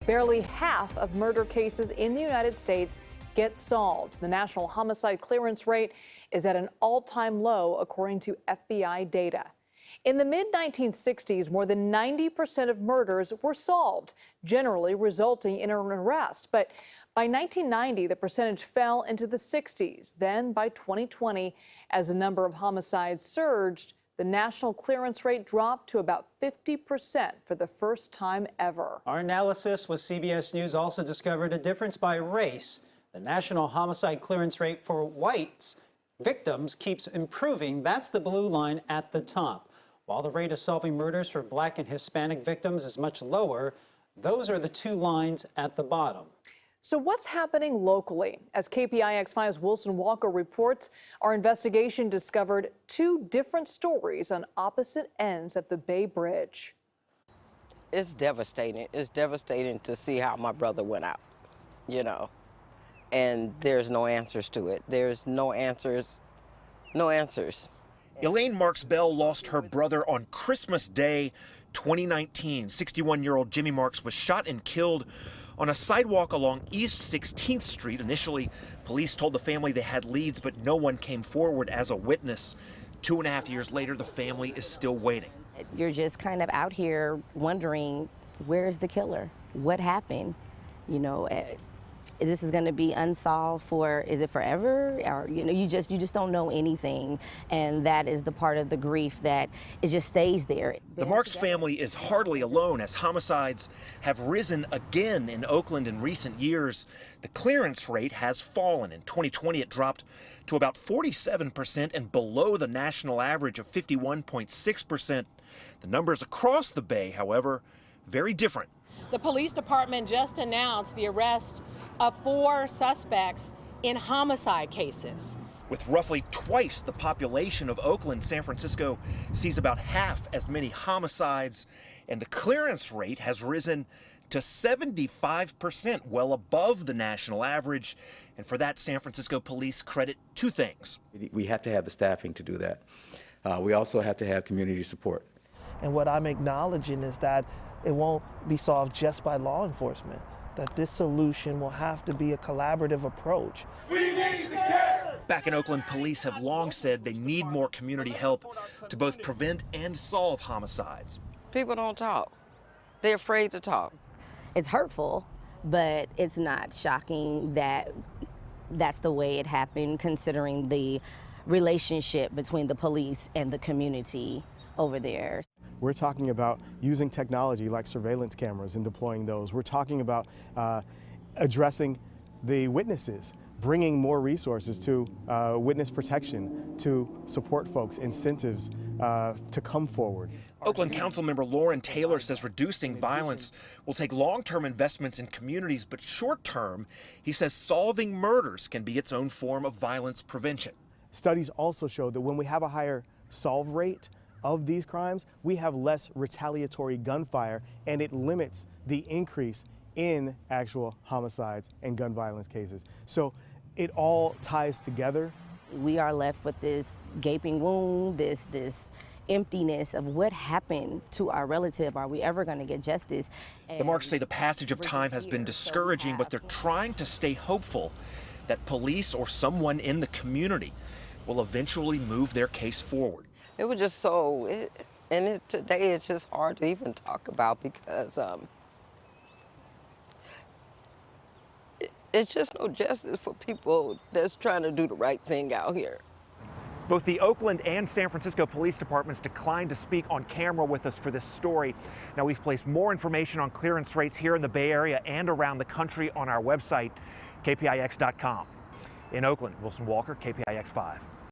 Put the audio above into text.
barely half of murder cases in the United States get solved. The national homicide clearance rate is at an all-time low, according to FBI data. In the mid-1960s, more than 90% of murders were solved, generally resulting in an arrest. But by 1990, the percentage fell into the 60s. Then, by 2020, as the number of homicides surged, the national clearance rate dropped to about 50% for the first time ever. Our analysis with CBS News also discovered a difference by race. The national homicide clearance rate for white victims keeps improving. That's the blue line at the top. While the rate of solving murders for Black and Hispanic victims is much lower, those are the two lines at the bottom. So what's happening locally? As KPIX 5's Wilson Walker reports, our investigation discovered two different stories on opposite ends of the Bay Bridge. It's devastating. It's devastating to see how my brother went out, and there's no answers to it. There's no answers, no answers. Elaine Marks Bell lost her brother on Christmas Day 2019. 61-year-old Jimmy Marks was shot and killed on a sidewalk along East 16th Street. Initially, police told the family they had leads, but no one came forward as a witness. 2.5 years later, the family is still waiting. You're just kind of out here wondering, where's the killer? What happened? This is going to be unsolved is it forever? Or, you just don't know anything. And that is the part of the grief that it just stays there. The Marks family is hardly alone as homicides have risen again in Oakland in recent years. The clearance rate has fallen. In 2020, it dropped to about 47% and below the national average of 51.6%. The numbers across the Bay, however, very different. The police department just announced the arrest of 4 suspects in homicide cases. With roughly twice the population of Oakland, San Francisco sees about half as many homicides, and the clearance rate has risen to 75%, well above the national average. And for that, San Francisco police credit two things. We have to have the staffing to do that. We also have to have community support. And what I'm acknowledging is that it won't be solved just by law enforcement, that this solution will have to be a collaborative approach. We need to care. Back in Oakland, police have long said they need more community help to both prevent and solve homicides. People don't talk. They're afraid to talk. It's hurtful, but it's not shocking that that's the way it happened, considering the relationship between the police and the community over there. We're talking about using technology like surveillance cameras and deploying those. We're talking about addressing the witnesses, bringing more resources to witness protection, to support folks, incentives to come forward. Oakland Councilmember Loren says reducing violence will take long-term investments in communities, but short-term, he says solving murders can be its own form of violence prevention. Studies also show that when we have a higher solve rate of these crimes, we have less retaliatory gunfire, and it limits the increase in actual homicides and gun violence cases. So it all ties together. We are left with this gaping wound, this emptiness of what happened to our relative. Are we ever going to get justice? The Marks say the passage of time has been discouraging, but they're trying to stay hopeful that police or someone in the community will eventually move their case forward. It was just today it's just hard to even talk about because it's just no justice for people that's trying to do the right thing out here. Both the Oakland and San Francisco police departments declined to speak on camera with us for this story. Now, we've placed more information on clearance rates here in the Bay Area and around the country on our website, KPIX.com. In Oakland, Wilson Walker, KPIX 5.